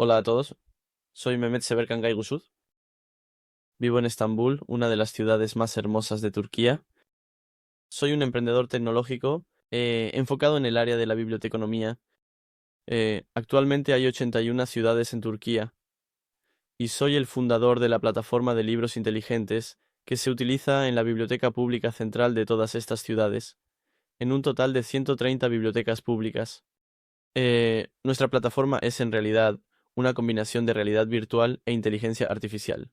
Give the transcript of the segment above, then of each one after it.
Hola a todos, soy Mehmet Seberkan Gaygusud. Vivo en Estambul, una de las ciudades más hermosas de Turquía. Soy un emprendedor tecnológico enfocado en el área de la biblioteconomía. Actualmente hay 81 ciudades en Turquía y soy el fundador de la plataforma de libros inteligentes que se utiliza en la biblioteca pública central de todas estas ciudades, en un total de 130 bibliotecas públicas. Nuestra plataforma es en realidad una combinación de realidad virtual e inteligencia artificial.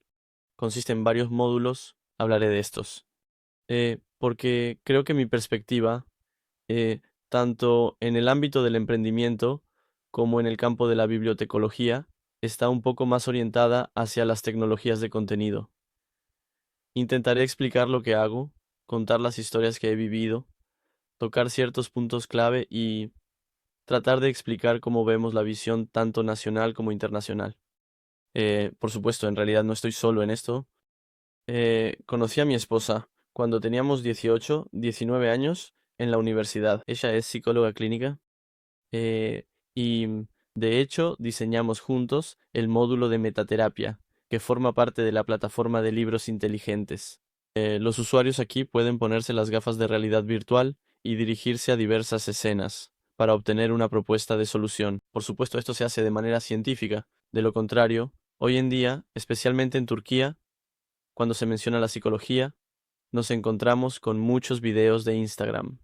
Consiste en varios módulos, hablaré de estos. Porque creo que mi perspectiva, eh, tanto en el ámbito del emprendimiento como en el campo de la bibliotecología, está un poco más orientada hacia las tecnologías de contenido. Intentaré explicar lo que hago, contar las historias que he vivido, tocar ciertos puntos clave y tratar de explicar cómo vemos la visión tanto nacional como internacional. Por supuesto, en realidad no estoy solo en esto. Conocí a mi esposa cuando teníamos 18, 19 años en la universidad. Ella es psicóloga clínica eh, y de hecho diseñamos juntos el módulo de metaterapia que forma parte de la plataforma de libros inteligentes. Los usuarios aquí pueden ponerse las gafas de realidad virtual y dirigirse a diversas escenas para obtener una propuesta de solución. Por supuesto, esto se hace de manera científica. De lo contrario, hoy en día, especialmente en Turquía, cuando se menciona la psicología, nos encontramos con muchos videos de Instagram.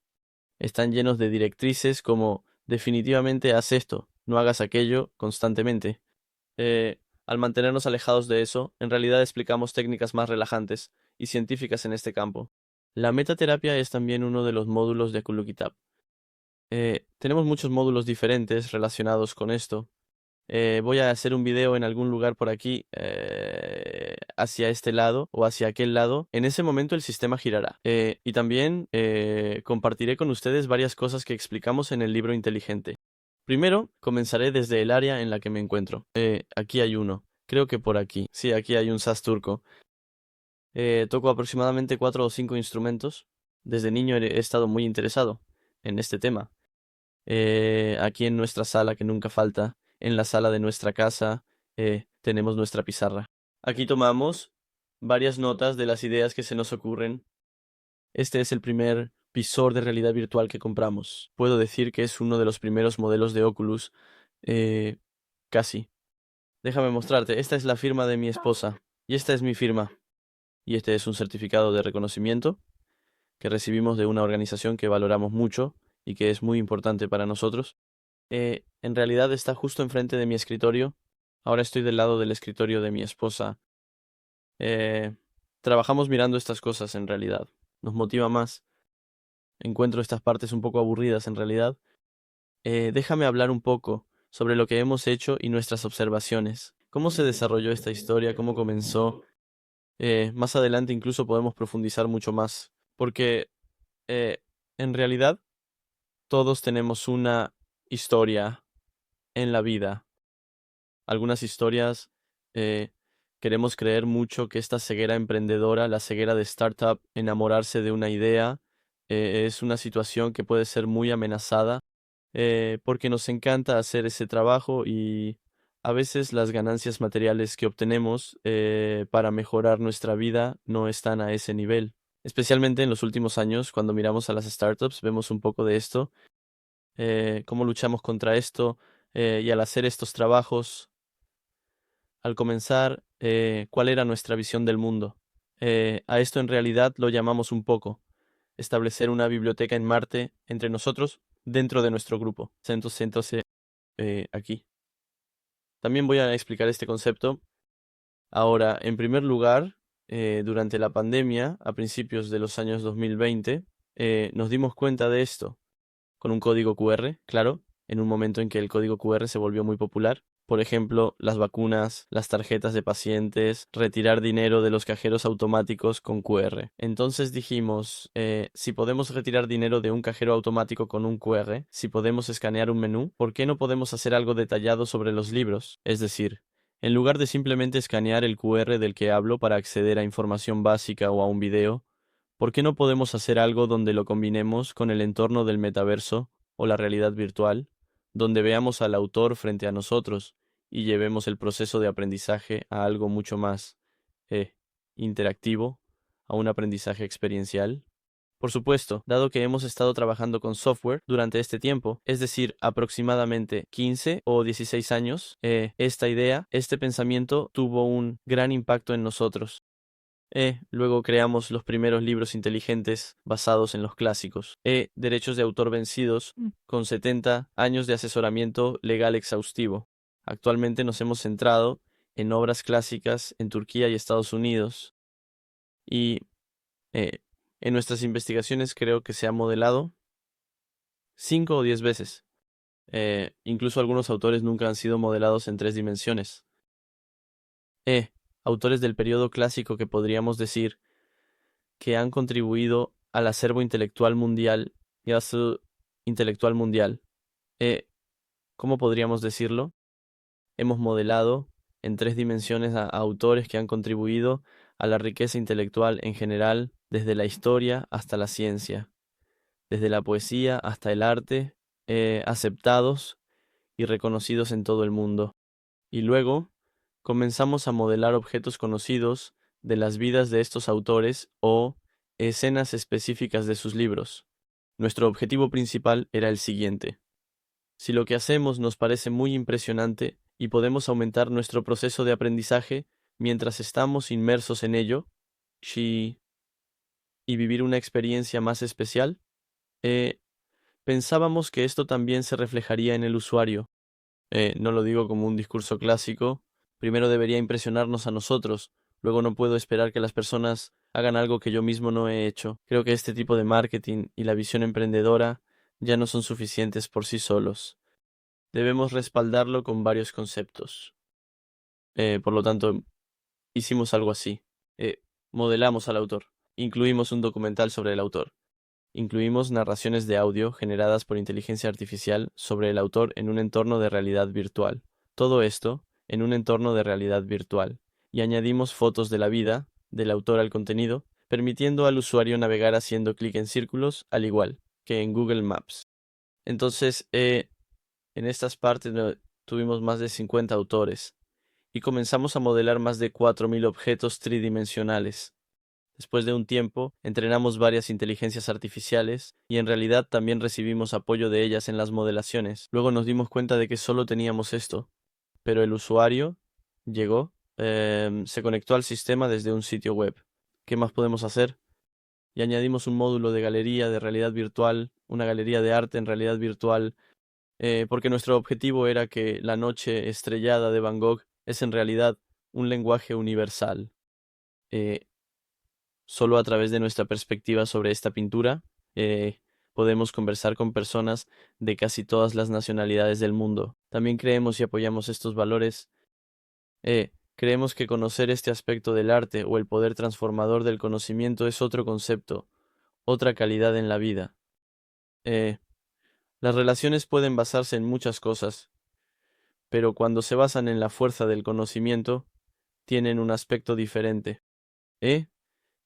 Están llenos de directrices como definitivamente haz esto, no hagas aquello constantemente. Al mantenernos alejados de eso, en realidad explicamos técnicas más relajantes y científicas en este campo. La metaterapia es también uno de los módulos de Kulukitab. Tenemos muchos módulos diferentes relacionados con esto. Voy a hacer un video en algún lugar por aquí, hacia este lado o hacia aquel lado. En ese momento el sistema girará. Y también compartiré con ustedes varias cosas que explicamos en el libro inteligente. Primero, comenzaré desde el área en la que me encuentro. Aquí hay uno. Creo que por aquí. Sí, aquí hay un saz turco. Toco aproximadamente 4 o 5 instrumentos. Desde niño he estado muy interesado en este tema. Aquí en nuestra sala, que nunca falta, en la sala de nuestra casa, tenemos nuestra pizarra. Aquí tomamos varias notas de las ideas que se nos ocurren. Este es el primer visor de realidad virtual que compramos. Puedo decir que es uno de los primeros modelos de Oculus. eh, Casi. Déjame mostrarte. Esta es la firma de mi esposa. Y esta es mi firma. Y este es un certificado de reconocimiento que recibimos de una organización que valoramos mucho y que es muy importante para nosotros. En realidad está justo enfrente de mi escritorio. Ahora estoy del lado del escritorio de mi esposa. Eh, Trabajamos mirando estas cosas en realidad. Nos motiva más. Encuentro estas partes un poco aburridas en realidad. Déjame hablar un poco sobre lo que hemos hecho y nuestras observaciones. ¿Cómo se desarrolló esta historia? ¿Cómo comenzó? Más adelante incluso podemos profundizar mucho más. Porque eh, en realidad todos tenemos una historia en la vida. Algunas historias eh, queremos creer mucho que esta ceguera emprendedora, la ceguera de startup, enamorarse de una idea, es una situación que puede ser muy amenazada, porque nos encanta hacer ese trabajo y a veces las ganancias materiales que obtenemos para mejorar nuestra vida no están a ese nivel. Especialmente en los últimos años, cuando miramos a las startups, vemos un poco de esto, cómo luchamos contra esto, y al hacer estos trabajos al comenzar, cuál era nuestra visión del mundo. A esto en realidad lo llamamos un poco establecer una biblioteca en Marte entre nosotros dentro de nuestro grupo. Entonces, aquí. También voy a explicar este concepto. Ahora, en primer lugar, durante la pandemia, a principios de los años 2020, nos dimos cuenta de esto con un código QR, claro, en un momento en que el código QR se volvió muy popular. Por ejemplo, las vacunas, las tarjetas de pacientes, retirar dinero de los cajeros automáticos con QR. Entonces dijimos, si podemos retirar dinero de un cajero automático con un QR, si podemos escanear un menú, ¿por qué no podemos hacer algo detallado sobre los libros? Es decir, en lugar de simplemente escanear el QR del que hablo para acceder a información básica o a un video, ¿por qué no podemos hacer algo donde lo combinemos con el entorno del metaverso o la realidad virtual, donde veamos al autor frente a nosotros y llevemos el proceso de aprendizaje a algo mucho más interactivo, a un aprendizaje experiencial. Por supuesto, dado que hemos estado trabajando con software durante este tiempo, es decir, aproximadamente 15 o 16 años, esta idea, este pensamiento tuvo un gran impacto en nosotros. Luego creamos los primeros libros inteligentes basados en los clásicos. Derechos de autor vencidos, con 70 años de asesoramiento legal exhaustivo. Actualmente nos hemos centrado en obras clásicas en Turquía y Estados Unidos. Y en nuestras investigaciones creo que se ha modelado 5 o 10 veces. Incluso algunos autores nunca han sido modelados en 3 dimensiones. Autores del periodo clásico que podríamos decir que han contribuido al acervo intelectual mundial y a su intelectual mundial. ¿Cómo podríamos decirlo? Hemos modelado en 3 dimensiones a autores que han contribuido a la riqueza intelectual en general, desde la historia hasta la ciencia, desde la poesía hasta el arte, aceptados y reconocidos en todo el mundo. Y luego comenzamos a modelar objetos conocidos de las vidas de estos autores o escenas específicas de sus libros. Nuestro objetivo principal era el siguiente. Si lo que hacemos nos parece muy impresionante y podemos aumentar nuestro proceso de aprendizaje mientras estamos inmersos en ello, y vivir una experiencia más especial, pensábamos que esto también se reflejaría en el usuario. No lo digo como un discurso clásico. Primero debería impresionarnos a nosotros, luego no puedo esperar que las personas hagan algo que yo mismo no he hecho. Creo que este tipo de marketing y la visión emprendedora ya no son suficientes por sí solos. Debemos respaldarlo con varios conceptos. Por lo tanto, hicimos algo así. Modelamos al autor. Incluimos un documental sobre el autor. Incluimos narraciones de audio generadas por inteligencia artificial sobre el autor en un entorno de realidad virtual. Todo esto en un entorno de realidad virtual. Y añadimos fotos de la vida del autor al contenido, permitiendo al usuario navegar haciendo clic en círculos, al igual que en Google Maps. Entonces, en estas partes tuvimos más de 50 autores y comenzamos a modelar más de 4.000 objetos tridimensionales. Después de un tiempo, entrenamos varias inteligencias artificiales y en realidad también recibimos apoyo de ellas en las modelaciones. Luego nos dimos cuenta de que solo teníamos esto, pero el usuario llegó, se conectó al sistema desde un sitio web. ¿Qué más podemos hacer? Y añadimos un módulo de galería de realidad virtual, una galería de arte en realidad virtual, porque nuestro objetivo era que la noche estrellada de Van Gogh es en realidad un lenguaje universal. Solo a través de nuestra perspectiva sobre esta pintura podemos conversar con personas de casi todas las nacionalidades del mundo. También creemos y apoyamos estos valores. Creemos que conocer este aspecto del arte o el poder transformador del conocimiento es otro concepto, otra calidad en la vida. Las relaciones pueden basarse en muchas cosas, pero cuando se basan en la fuerza del conocimiento, tienen un aspecto diferente.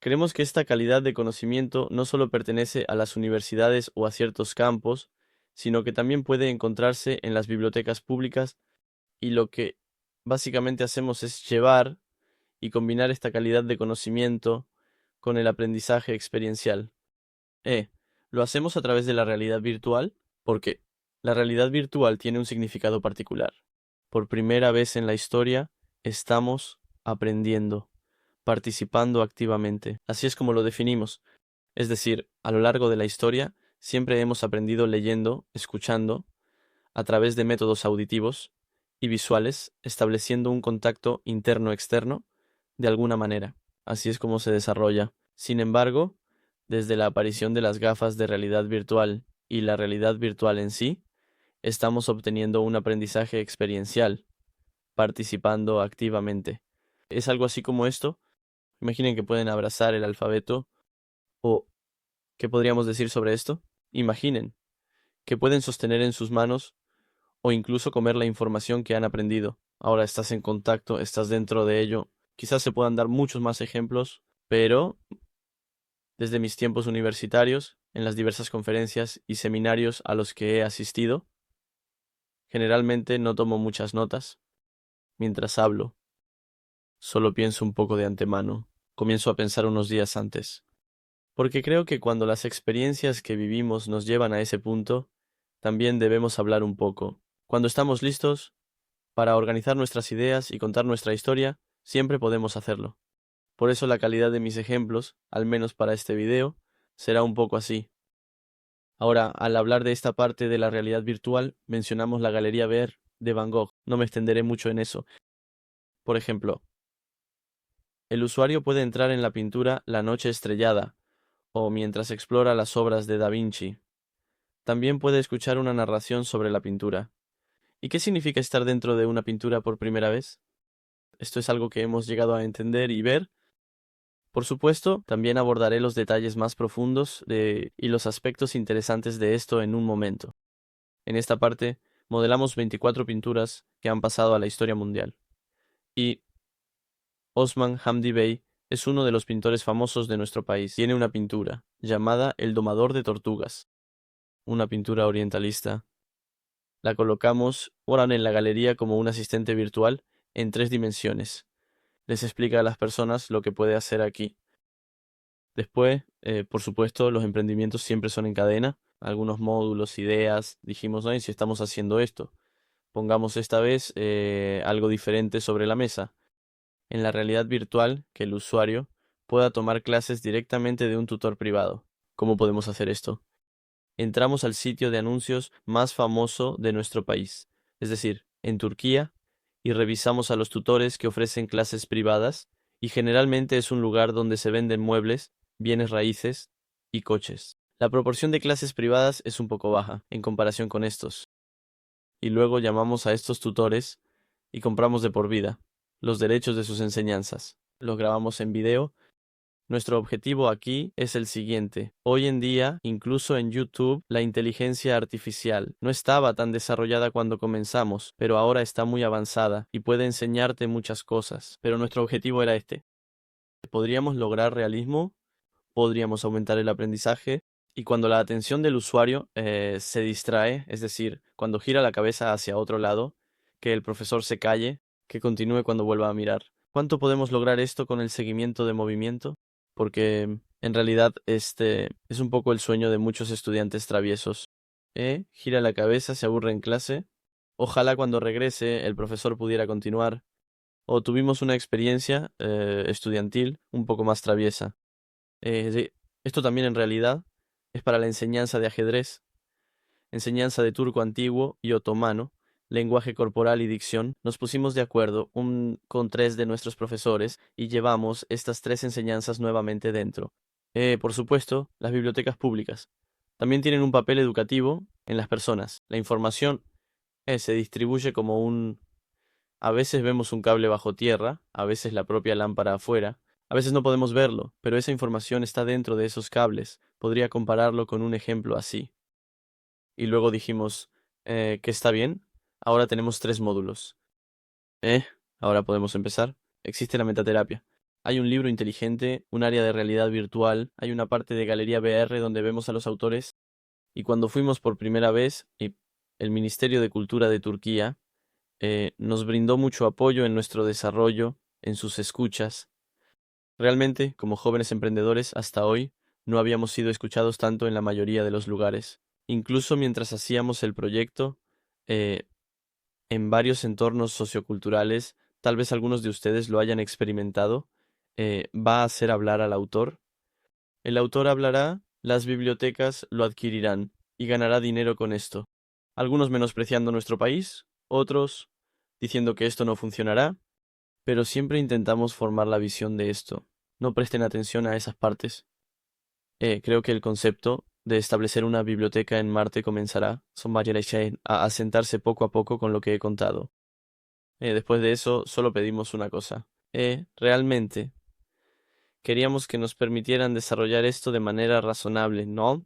Creemos que esta calidad de conocimiento no solo pertenece a las universidades o a ciertos campos, sino que también puede encontrarse en las bibliotecas públicas, y lo que básicamente hacemos es llevar y combinar esta calidad de conocimiento con el aprendizaje experiencial. Lo hacemos a través de la realidad virtual, porque la realidad virtual tiene un significado particular. Por primera vez en la historia, estamos aprendiendo, participando activamente. Así es como lo definimos. Es decir, a lo largo de la historia, siempre hemos aprendido leyendo, escuchando, a través de métodos auditivos y visuales, estableciendo un contacto interno-externo de alguna manera. Así es como se desarrolla. Sin embargo, desde la aparición de las gafas de realidad virtual y la realidad virtual en sí, estamos obteniendo un aprendizaje experiencial, participando activamente. Es algo así como esto. Imaginen que pueden abrazar el alfabeto, o ¿qué podríamos decir sobre esto? Imaginen que pueden sostener en sus manos o incluso comer la información que han aprendido. Ahora estás en contacto, estás dentro de ello. Quizás se puedan dar muchos más ejemplos, pero desde mis tiempos universitarios, en las diversas conferencias y seminarios a los que he asistido, generalmente no tomo muchas notas, mientras hablo. Solo pienso un poco de antemano. Comienzo a pensar unos días antes. Porque creo que cuando las experiencias que vivimos nos llevan a ese punto, también debemos hablar un poco. Cuando estamos listos para organizar nuestras ideas y contar nuestra historia, siempre podemos hacerlo. Por eso la calidad de mis ejemplos, al menos para este video, será un poco así. Ahora, al hablar de esta parte de la realidad virtual, mencionamos la Galería Ver de Van Gogh. No me extenderé mucho en eso. Por ejemplo, el usuario puede entrar en la pintura La Noche Estrellada, o mientras explora las obras de Da Vinci. También puede escuchar una narración sobre la pintura. ¿Y qué significa estar dentro de una pintura por primera vez? Esto es algo que hemos llegado a entender y ver. Por supuesto, también abordaré los detalles más profundos y los aspectos interesantes de esto en un momento. En esta parte, modelamos 24 pinturas que han pasado a la historia mundial. Y Osman Hamdi Bey es uno de los pintores famosos de nuestro país. Tiene una pintura llamada El domador de tortugas, una pintura orientalista. La colocamos ahora en la galería como un asistente virtual en 3 dimensiones. Les explica a las personas lo que puede hacer aquí. Después, por supuesto, los emprendimientos siempre son en cadena. Algunos módulos, ideas. Dijimos, ¿no? ¿Y si estamos haciendo esto? Pongamos esta vez algo diferente sobre la mesa. En la realidad virtual, que el usuario pueda tomar clases directamente de un tutor privado. ¿Cómo podemos hacer esto? Entramos al sitio de anuncios más famoso de nuestro país, es decir, en Turquía, y revisamos a los tutores que ofrecen clases privadas, y generalmente es un lugar donde se venden muebles, bienes raíces y coches. La proporción de clases privadas es un poco baja en comparación con estos, y luego llamamos a estos tutores y compramos de por vida los derechos de sus enseñanzas. Los grabamos en video. Nuestro objetivo aquí es el siguiente. Hoy en día, incluso en YouTube, la inteligencia artificial no estaba tan desarrollada cuando comenzamos, pero ahora está muy avanzada y puede enseñarte muchas cosas. Pero nuestro objetivo era este. ¿Podríamos lograr realismo? ¿Podríamos aumentar el aprendizaje? Y cuando la atención del usuario se distrae, es decir, cuando gira la cabeza hacia otro lado, que el profesor se calle, que continúe cuando vuelva a mirar. ¿Cuánto podemos lograr esto con el seguimiento de movimiento? Porque en realidad este es un poco el sueño de muchos estudiantes traviesos. Gira la cabeza, se aburre en clase. Ojalá cuando regrese el profesor pudiera continuar. O tuvimos una experiencia estudiantil un poco más traviesa. Sí, esto también en realidad es para la enseñanza de ajedrez, enseñanza de turco antiguo y otomano, lenguaje corporal y dicción. Nos pusimos de acuerdo con 3 de nuestros profesores y llevamos estas 3 enseñanzas nuevamente dentro. Por supuesto, las bibliotecas públicas también tienen un papel educativo en las personas. La información se distribuye como a veces vemos un cable bajo tierra, a veces la propia lámpara afuera. A veces no podemos verlo, pero esa información está dentro de esos cables. Podría compararlo con un ejemplo así. Y luego dijimos que está bien. Ahora tenemos 3 módulos. Eh, ahora podemos empezar. Existe la metaterapia. Hay un libro inteligente, un área de realidad virtual, hay una parte de galería VR donde vemos a los autores. Y cuando fuimos por primera vez, el Ministerio de Cultura de Turquía nos brindó mucho apoyo en nuestro desarrollo, en sus escuchas. Realmente, como jóvenes emprendedores, hasta hoy, no habíamos sido escuchados tanto en la mayoría de los lugares. Incluso mientras hacíamos el proyecto, eh, en varios entornos socioculturales, tal vez algunos de ustedes lo hayan experimentado, va a hacer hablar al autor. El autor hablará, las bibliotecas lo adquirirán y ganará dinero con esto. Algunos menospreciando nuestro país, otros diciendo que esto no funcionará, pero siempre intentamos formar la visión de esto. No presten atención a esas partes. Creo que el concepto de establecer una biblioteca en Marte comenzará, a asentarse poco a poco con lo que he contado. Después de eso, solo pedimos una cosa. Realmente, queríamos que nos permitieran desarrollar esto de manera razonable, ¿no?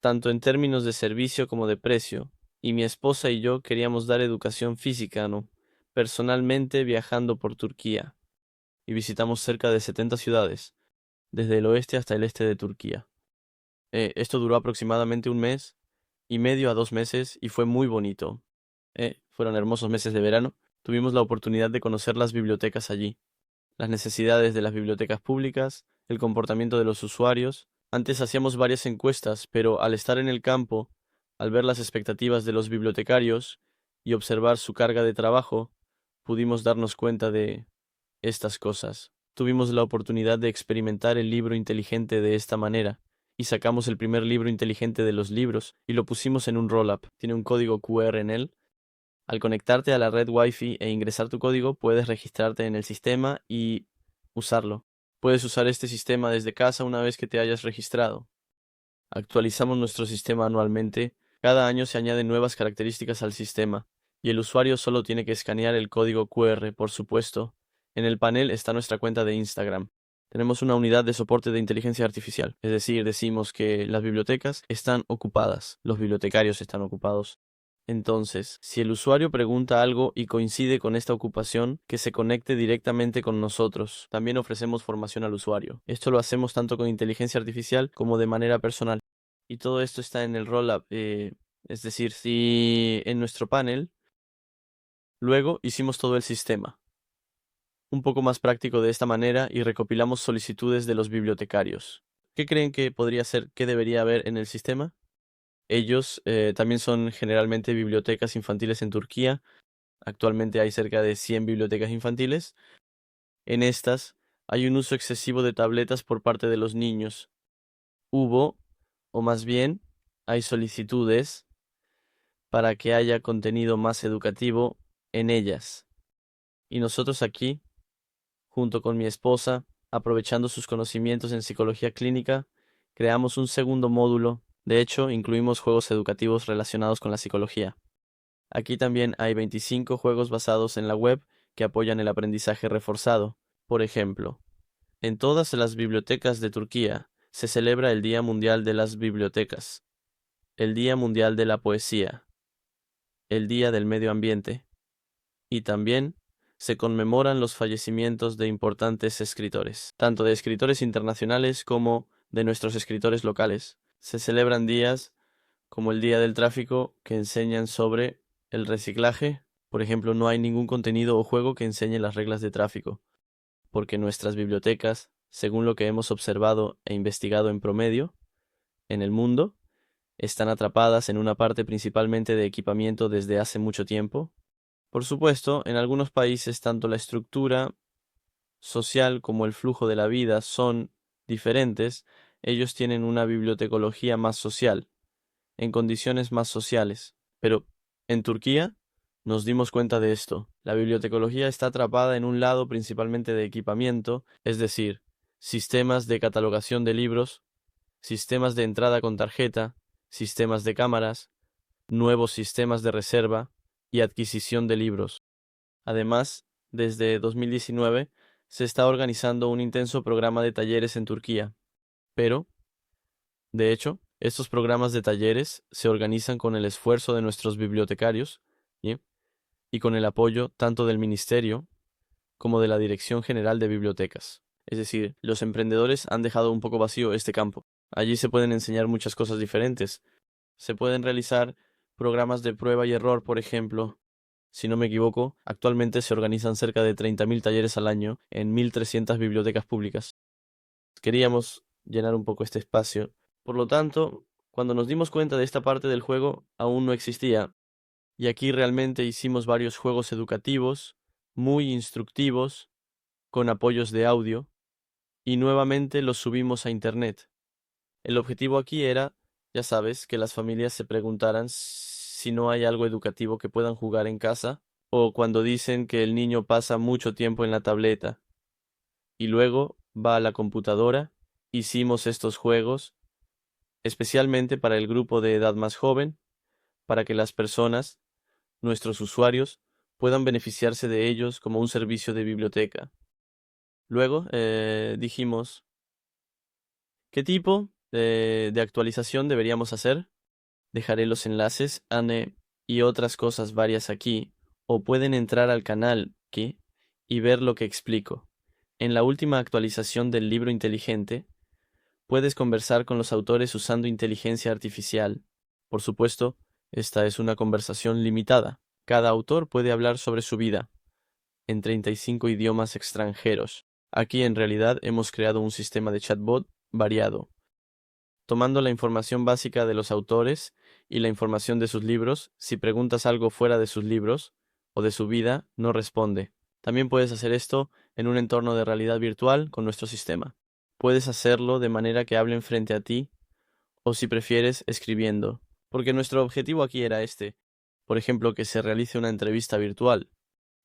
Tanto en términos de servicio como de precio. Y mi esposa y yo queríamos dar educación física, ¿no? Personalmente viajando por Turquía. Y visitamos cerca de 70 ciudades, desde el oeste hasta el este de Turquía. Esto duró aproximadamente 1 mes y medio a 2 meses y fue muy bonito. Fueron hermosos meses de verano Tuvimos la oportunidad de conocer las bibliotecas allí, las necesidades de las bibliotecas públicas, el comportamiento de los usuarios. Antes hacíamos varias encuestas, pero al estar en el campo, al ver las expectativas de los bibliotecarios y observar su carga de trabajo, pudimos darnos cuenta de estas cosas. Tuvimos la oportunidad de experimentar el libro inteligente de esta manera, y sacamos el primer libro inteligente de los libros y lo pusimos en un roll-up. Tiene un código QR en él. Al conectarte a la red Wi-Fi e ingresar tu código, puedes registrarte en el sistema y usarlo. Puedes usar este sistema desde casa una vez que te hayas registrado. Actualizamos nuestro sistema anualmente. Cada año se añaden nuevas características al sistema, y el usuario solo tiene que escanear el código QR, por supuesto. En el panel está nuestra cuenta de Instagram. Tenemos una unidad de soporte de inteligencia artificial, es decir, decimos que las bibliotecas están ocupadas, los bibliotecarios están ocupados. Entonces, si el usuario pregunta algo y coincide con esta ocupación, que se conecte directamente con nosotros. También ofrecemos formación al usuario. Esto lo hacemos tanto con inteligencia artificial como de manera personal. Y todo esto está en el rollup. Es decir, si en nuestro panel, luego hicimos todo el sistema. Un poco más práctico de esta manera y recopilamos solicitudes de los bibliotecarios. ¿Qué creen que podría ser, qué debería haber en el sistema? Ellos también son generalmente bibliotecas infantiles en Turquía. Actualmente hay cerca de 100 bibliotecas infantiles. En estas hay un uso excesivo de tabletas por parte de los niños. Hubo, o más bien, hay solicitudes para que haya contenido más educativo en ellas. Y nosotros aquí, junto con mi esposa, aprovechando sus conocimientos en psicología clínica, creamos un segundo módulo. De hecho, incluimos juegos educativos relacionados con la psicología. Aquí también hay 25 juegos basados en la web que apoyan el aprendizaje reforzado. Por ejemplo, en todas las bibliotecas de Turquía se celebra el Día Mundial de las Bibliotecas, el Día Mundial de la Poesía, el Día del Medio Ambiente, y también se conmemoran los fallecimientos de importantes escritores, tanto de escritores internacionales como de nuestros escritores locales. Se celebran días como el Día del Tráfico que enseñan sobre el reciclaje. Por ejemplo, no hay ningún contenido o juego que enseñe las reglas de tráfico, porque nuestras bibliotecas, según lo que hemos observado e investigado en promedio en el mundo, están atrapadas en una parte principalmente de equipamiento desde hace mucho tiempo. Por supuesto, en algunos países tanto la estructura social como el flujo de la vida son diferentes. Ellos tienen una bibliotecología más social, en condiciones más sociales. Pero en Turquía nos dimos cuenta de esto. La bibliotecología está atrapada en un lado principalmente de equipamiento, es decir, sistemas de catalogación de libros, sistemas de entrada con tarjeta, sistemas de cámaras, nuevos sistemas de reserva y adquisición de libros. Además, desde 2019 se está organizando un intenso programa de talleres en Turquía, pero, de hecho, estos programas de talleres se organizan con el esfuerzo de nuestros bibliotecarios, ¿sí?, y con el apoyo tanto del Ministerio como de la Dirección General de Bibliotecas. Es decir, los emprendedores han dejado un poco vacío este campo. Allí se pueden enseñar muchas cosas diferentes. Se pueden realizar programas de prueba y error, por ejemplo. Si no me equivoco, actualmente se organizan cerca de 30.000 talleres al año en 1.300 bibliotecas públicas. Queríamos llenar un poco este espacio. Por lo tanto, cuando nos dimos cuenta de esta parte del juego, aún no existía. Y aquí realmente hicimos varios juegos educativos, muy instructivos, con apoyos de audio, y nuevamente los subimos a internet. El objetivo aquí era, ya sabes, que las familias se preguntaran si no hay algo educativo que puedan jugar en casa, o cuando dicen que el niño pasa mucho tiempo en la tableta y luego va a la computadora. Hicimos estos juegos especialmente para el grupo de edad más joven, para que las personas, nuestros usuarios, puedan beneficiarse de ellos como un servicio de biblioteca. Luego dijimos, ¿qué tipo de actualización deberíamos hacer? Dejaré los enlaces, Anne, y otras cosas varias aquí, o pueden entrar al canal aquí y ver lo que explico. En la última actualización del libro inteligente, puedes conversar con los autores usando inteligencia artificial. Por supuesto, esta es una conversación limitada. Cada autor puede hablar sobre su vida en 35 idiomas extranjeros. Aquí en realidad hemos creado un sistema de chatbot variado, tomando la información básica de los autores y la información de sus libros. Si preguntas algo fuera de sus libros o de su vida, no responde. También puedes hacer esto en un entorno de realidad virtual con nuestro sistema. Puedes hacerlo de manera que hablen frente a ti o, si prefieres, escribiendo, porque nuestro objetivo aquí era este. Por ejemplo, que se realice una entrevista virtual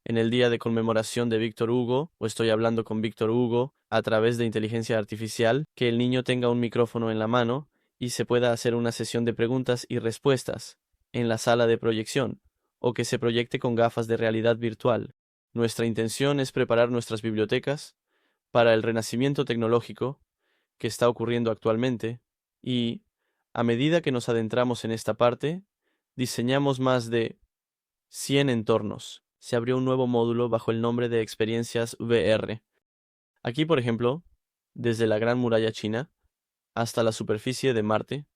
en el día de conmemoración de Víctor Hugo, o estoy hablando con Víctor Hugo a través de inteligencia artificial, que el niño tenga un micrófono en la mano y se pueda hacer una sesión de preguntas y respuestas en la sala de proyección, o que se proyecte con gafas de realidad virtual. Nuestra intención es preparar nuestras bibliotecas para el renacimiento tecnológico que está ocurriendo actualmente y, a medida que nos adentramos en esta parte, diseñamos más de 100 entornos. Se abrió un nuevo módulo bajo el nombre de Experiencias VR. Aquí, por ejemplo, desde la Gran Muralla China hasta la superficie de Marte,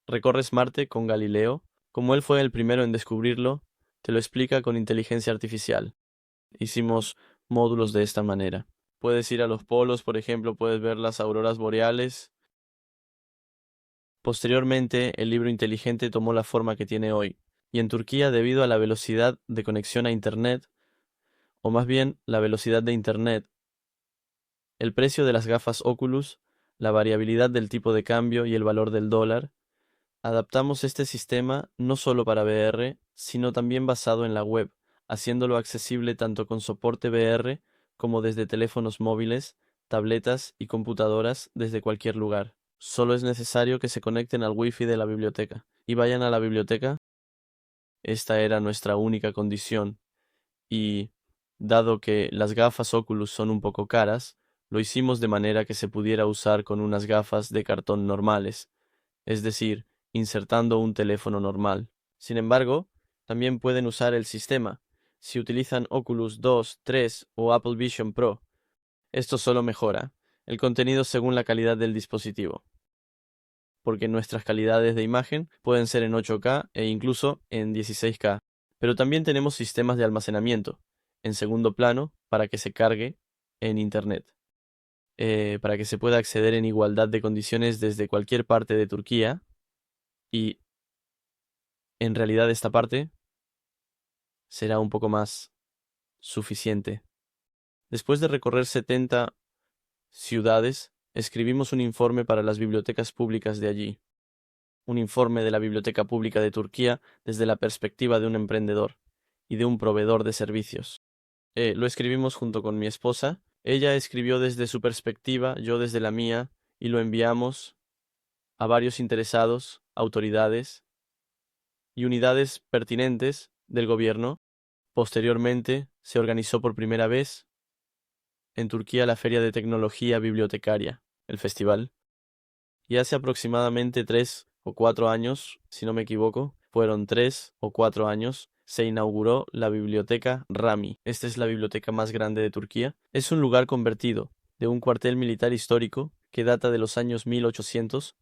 recorres Marte con Galileo. Como él fue el primero en descubrirlo, te lo explica con inteligencia artificial. Hicimos módulos de esta manera. Puedes ir a los polos, por ejemplo, puedes ver las auroras boreales. Posteriormente, el libro inteligente tomó la forma que tiene hoy, y en Turquía, debido a la velocidad de conexión a Internet, o más bien la velocidad de Internet, el precio de las gafas Oculus, la variabilidad del tipo de cambio y el valor del dólar, adaptamos este sistema no solo para VR, sino también basado en la web, haciéndolo accesible tanto con soporte VR como desde teléfonos móviles, tabletas y computadoras desde cualquier lugar. Solo es necesario que se conecten al Wi-Fi de la biblioteca y vayan a la biblioteca. Esta era nuestra única condición y, dado que las gafas Oculus son un poco caras, lo hicimos de manera que se pudiera usar con unas gafas de cartón normales, es decir, insertando un teléfono normal. Sin embargo, también pueden usar el sistema si utilizan Oculus 2, 3 o Apple Vision Pro. Esto solo mejora el contenido según la calidad del dispositivo, porque nuestras calidades de imagen pueden ser en 8K e incluso en 16K. Pero también tenemos sistemas de almacenamiento en segundo plano para que se cargue en Internet, para que se pueda acceder en igualdad de condiciones desde cualquier parte de Turquía, y en realidad esta parte será un poco más suficiente. Después de recorrer 70 ciudades, escribimos un informe para las bibliotecas públicas de allí, un informe de la Biblioteca Pública de Turquía desde la perspectiva de un emprendedor y de un proveedor de servicios. Lo escribimos junto con mi esposa. Ella escribió desde su perspectiva, yo desde la mía, y lo enviamos a varios interesados, autoridades y unidades pertinentes del gobierno. Posteriormente, se organizó por primera vez en Turquía la Feria de Tecnología Bibliotecaria, el festival, y hace aproximadamente 3 o 4 años, si no me equivoco, fueron 3 o 4 años, se inauguró la biblioteca Rami. Esta es la biblioteca más grande de Turquía. Es un lugar convertido de un cuartel militar histórico que data de los años 1800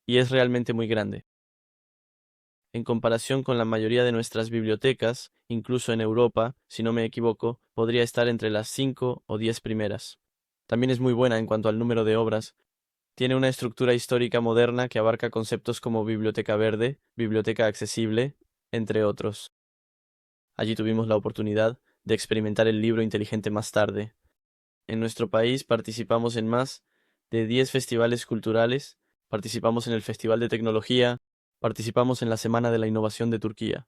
y es realmente muy grande. En comparación con la mayoría de nuestras bibliotecas, incluso en Europa, si no me equivoco, podría estar entre las 5 o 10 primeras. También es muy buena en cuanto al número de obras. Tiene una estructura histórica moderna que abarca conceptos como biblioteca verde, biblioteca accesible, entre otros. Allí tuvimos la oportunidad de experimentar el libro inteligente más tarde. En nuestro país participamos en más de 10 festivales culturales, participamos en el Festival de Tecnología, participamos en la Semana de la Innovación de Turquía.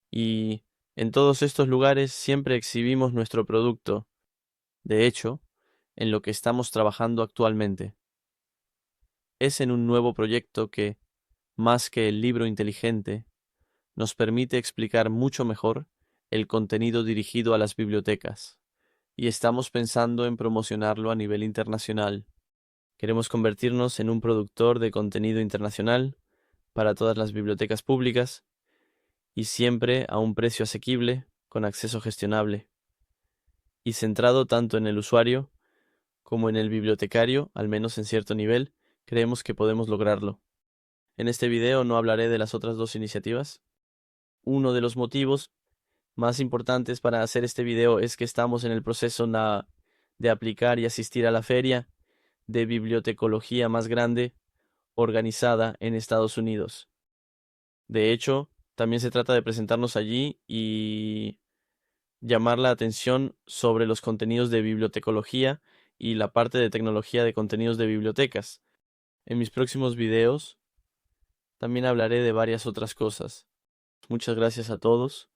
Y en todos estos lugares siempre exhibimos nuestro producto. De hecho, en lo que estamos trabajando actualmente es en un nuevo proyecto que, más que el libro inteligente, nos permite explicar mucho mejor el contenido dirigido a las bibliotecas, y estamos pensando en promocionarlo a nivel internacional. Queremos convertirnos en un productor de contenido internacional para todas las bibliotecas públicas y siempre a un precio asequible, con acceso gestionable, y centrado tanto en el usuario como en el bibliotecario, al menos en cierto nivel, creemos que podemos lograrlo. En este video no hablaré de las otras dos iniciativas. Uno de los motivos más importantes para hacer este video es que estamos en el proceso de aplicar y asistir a la feria de bibliotecología más grande organizada en Estados Unidos. De hecho, también se trata de presentarnos allí y llamar la atención sobre los contenidos de bibliotecología y la parte de tecnología de contenidos de bibliotecas. En mis próximos videos también hablaré de varias otras cosas. Muchas gracias a todos.